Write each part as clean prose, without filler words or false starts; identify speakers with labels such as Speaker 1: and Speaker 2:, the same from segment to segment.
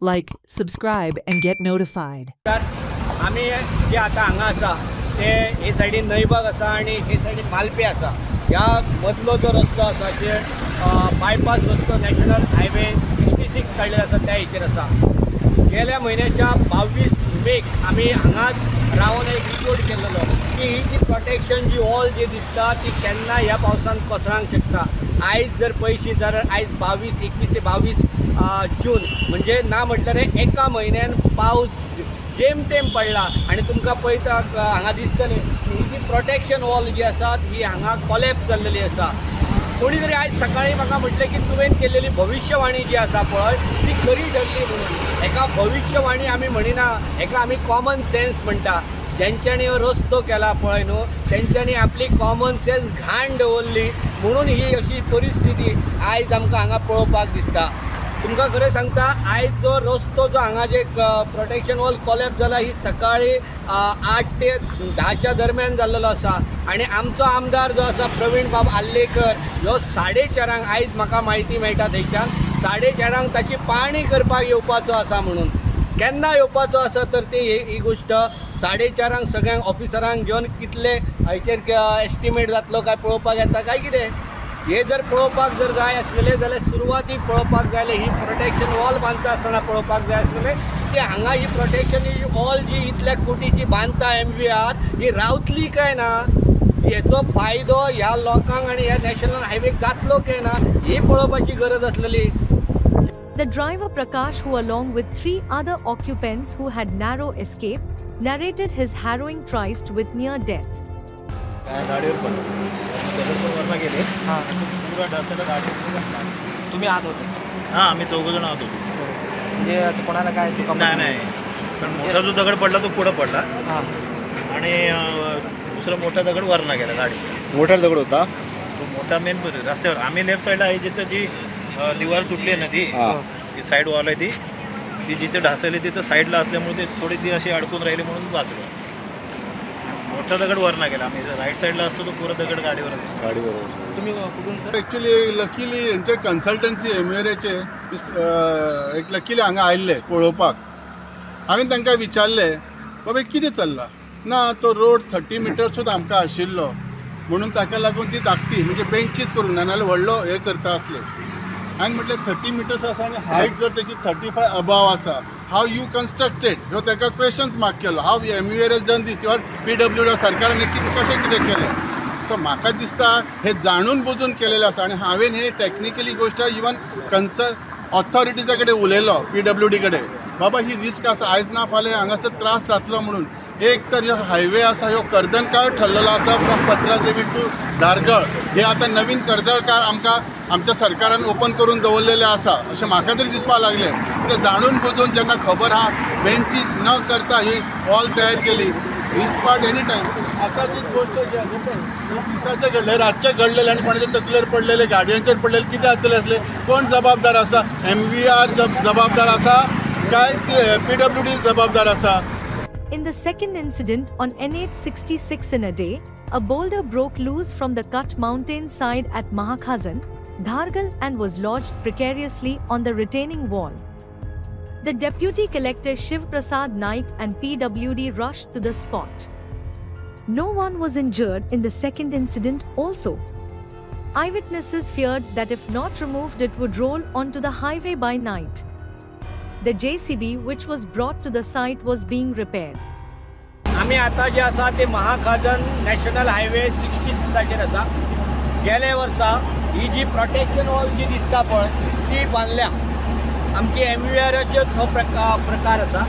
Speaker 1: like, subscribe and get notified.
Speaker 2: तर आम्ही जे आता हांगा आसा ते हे सायडीन नैबाग आसा आणि हे सायडीन मालपे आसा. ह्या मदलो जो रस्तो आसा जे बायपास रस्तो नॅशनल हायवे 66 काडलेलो आसा त्या हेचेर आसा. गेल्या म्हयन्याच्या 22 मेक आमी हांगाच रावन एक रिपोर्ट केल्लो की ही जी प्रोटेक्शन जी वॉल जी दिसता ती केन्ना ह्या पावसान कोसळांक शकता. आयज जर पळयशी जाल्यार आयज 21 ते 22 जून म्हणजे ना म्हटल्यार एका म्हयन्यान पावस जेमतेम पडला आणि तुमकां पळयता हांगा दिसतलें ही जी प्रोटेक्शन वॉल जी आसा ही हांगा कॉलेप्स जाल्लेली आसा. कोणी तरी आयज सकाळीं म्हाका म्हटलें की तुवें केल्लेली भविष्यवाणी जी आसा पळय ती खरी ठरली म्हणून. एका भविष्यवाणी आमी म्हणिना, हेका आमी कॉमन सेन्स म्हणटा. ज्यांच्यांनी हो रस्तो केला पळय न्हू तेंच्यांनी आपली कॉमन सेन्स घाण दवरली म्हणून ही अशी परिस्थिती आयज आमकां हांगा पळोवपाक दिसता. तुमकां खरें सांगता आयज जो रस्तो जो हांगा जे प्रोटेक्शन वॉल कॉलेप्स जाला ही सकाळी 8 ते 10च्या दरम्यान जाल्लो आसा आणि आमचो आमदार जो आसा प्रवीण बाब आल्लेकर ह्यो 4:30 आयज म्हाका म्हायती मेळटा थंयच्यान 4:30 ताची पाहणी करपाक येवपाचो आसा म्हणून. केन्ना येवपाचो आसा तर ती ही गोश्ट 4:30 सगळ्यांक ऑफिसरांक घेवन कितले हाचेर एस्टिमेट जातलो काय पळोवपाक येता काय कितें. हे जर पळोवपाक जर जाय आसलेले जाल्यार सुरवाती पळोवपाक जाय ही प्रोटेक्शन वॉल बांदता आसतना पळोवपाक जाय आसलेले की हांगा ही प्रोटेक्शन वॉल जी इतल्या कोटीची बांदता MVR ही रावतली काय ना, हेचो फायदो ह्या लोकांक आणि ह्या नॅशनल हायवेक जातलो काय ना ही पळोवपाची गरज आसलेली.
Speaker 1: The driver Prakash, who along with 3 other occupants who had narrow escape, narrated his harrowing tryst with near death.
Speaker 3: गाडीवर पडलो वरनं गेले. हां पुरा डासाला गाडी
Speaker 4: तुम्ही आत होते?
Speaker 3: हां आम्ही 4 जण आहोत.
Speaker 4: म्हणजे असं कोणाला काय चुका?
Speaker 3: नाही पण मोठा जो दगड पडला तो पुढं पडला.
Speaker 4: हां
Speaker 3: आणि दुसरा मोठा दगड वरनं गेला गाडी.
Speaker 5: मोठा दगड होता
Speaker 3: तो मोठा मेन रस्त्यावर. आम्ही लेफ्ट साईडला आहे जिथं जी दिवार तुटली आहे ना ती साईड वॉल आहे ती जिथे ढासळली तिथं साईडला असल्यामुळे ते थोडी ती अशी अडकून राहिली म्हणून वाचलं. मोठा दगड वरनं गेला. आम्ही राईट साईडला असतो तो पुरा दगड गाडीवर.
Speaker 4: तुम्ही कुठून सर?
Speaker 5: ॲक्च्युली लकीली यांचे कन्सल्टन्सी MVRचे एक लकीली हांगा आयिल्ले पळोवपाक. हांवें तांकां विचारलें बाबा कितें चल्लां ना तो रोड 30 मिटर्सूच आमकां आशिल्लो म्हणून ताका लागून ती धाकटी म्हणजे बेंचीस करून नाजाल्यार व्हडलो हे करता आसले. हांवें म्हटलें 30 मिटर्स आसा आनी हायट जर तेची 35 अबाव आसा हाव यू कन्स्ट्रक्टेड ह्यो ताका क्वेश्चन्स म्हाका केलो. How MVR has done this your PWD सरकारान कशें कितें केलें. सो म्हाका दिसता हे जाणून बुजून केलेलें आसा आणि हांवें हे टॅक्निकली गोश्ट इवन ऑथॉरिटीजा कडेन उलयलो PWD कडेन बाबा ही रिस्क आसा आयज ना फाल्यां हांगासर त्रास जातलो म्हणून. एक तर ह्यो हायवे आसा ह्यो कर्दनकार ठरलेलो आसा फ्रॉम पत्रादेवी टू धारगळ. हे आतां नवीन कर्दळकार आमच्या सरकारान ओपन करून दवरलेले आसा अशें म्हाका तरी दिसपाक लागलें. ते जाणून बुजून जेन्ना खबर आहा बेंचीस न करता ही वॉल तयार केली. Risk part any time. आतां जी गोश्ट जी आसा दिसाचें घडलें रातचें घडलेलें आनी कोणाच्या तकलेर पडलेले गाडयांचेर पडलेले कितें जातलें आसलें कोण जबाबदार आसा. MVR जबाबदार आसा काय PWD जबाबदार आसा.
Speaker 1: In the second incident on NH66 in a day, a boulder broke loose from the cut mountain side at Mahakhazan, Dhargal and was lodged precariously on the retaining wall. The deputy collector Shiv Prasad Naik and PWD rushed to the spot. No one was injured in the second incident also. Eyewitnesses feared that if not removed it would roll onto the highway by night. The JCB which was brought to the site was being repaired.
Speaker 2: आम्ही आता जे आसा ते महाखाजन national highway 66 आसा. गेल्या वर्सा ही जी protection wall जी दिसता पळय ती बांदल्या. आमची MVRचे हो प्रकार आसा.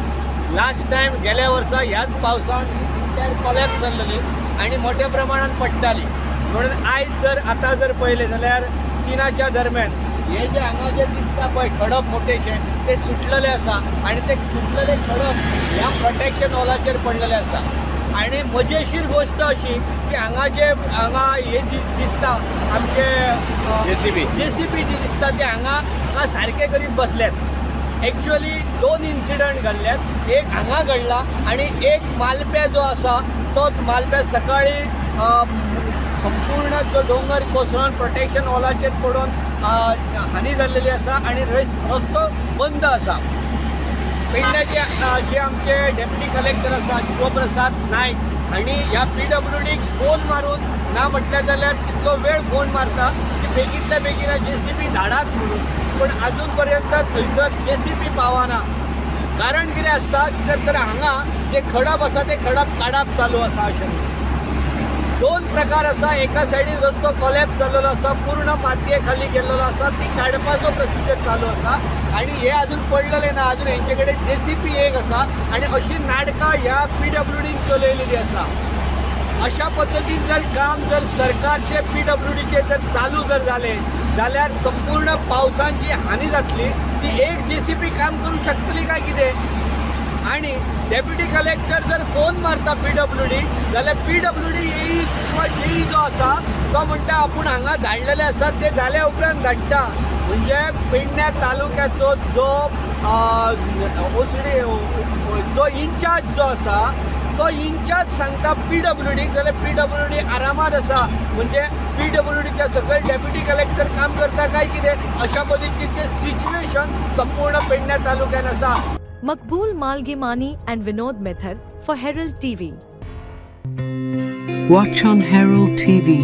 Speaker 2: लास्ट टायम गेल्या वर्सा ह्याच पावसान कॉलेप्स जाल्ली आणि मोठ्या प्रमाणात पडटाली म्हणून आयज आता जर पळयलें जाल्यार 3च्या दरम्यान हे जे हांगा जे दिसता पळय खडप मोठेशे ते सुटलेले आसा आणि ते सुटलेले खडप ह्या प्रोटेक्शन वॉलाचेर पडलेले आसा. आणि मजेशीर गोष्ट अशी की हांगा हे दिसता आमचे JCB जी दिसता ते हांगा सारखे करीत बसल्यात. एक्चुअली 2 इन्सिडंट घडल्यात. एक हांगा घडला आणि एक मालप्या जो आसा तो मालप्या सकाळी संपूर्ण जो डोंगर कोसळून प्रोटेक्शन वॉलाचेर पडून हानी जाल्लेली आसा आणि रस्तो बंद आसा. पेडण्याचे जे आमचे डेप्युटी कलेक्टर आसा शिवप्रसाद नायक हांणी ह्या PWDक फोन मारून ना म्हटल्यार जाल्यार कितलो वेळ फोन मारता की बेगींतल्या बेगीन JCB धाडात म्हणून, पण अजून पर्यंत थंयसर JCB पावना. कारण कितें आसता तर हांगा जे खडप आसा ते खडप काडप चालू आसा अशें. दोन प्रकार आसा, एका सायडीन रस्तो कॉलॅप्स जाल्लो आसा, पूर्ण मातये खाली गेल्लो आसा, ती काडपाचो प्रोसिजर चालू आसा आणि हे अजून पडलेले ना. अजून हेंचे कडेन JCB एक आसा आणि अशी नाटकां ह्या PWDन चलयलेली आसा. अशा पद्दतीन जर काम जर सरकारचे PWDचे जर चालू जर जाले जाल्यार संपूर्ण पावसान जी हानी जातली ती एक JCB काम करू शकतली काय कितें. आणि डेप्युटी कलेक्टर जर फोन मारता PWD जाल्यार PWD येई किंवा JE जो आसा तो म्हणटा आपूण हांगा धाडलेले आसा ते जाल्या उपरांत धाडटा. म्हणजे पेडण्या तालुक्याचो जो OCD जो इन्चार्ज जो आसा तो इन्चार्ज सांगता PWDक जाल्यार PWD आरामात आसा. म्हणजे PWDच्या सकयल डेप्युटी कलेक्टर काम करता काय कितें अशा पद्दतीचें सिच्युएशन संपूर्ण पेडण्या तालुक्यान आसा.
Speaker 1: Makbul Malgimani and Vinod Method for Herald TV.
Speaker 6: Watch on Herald TV.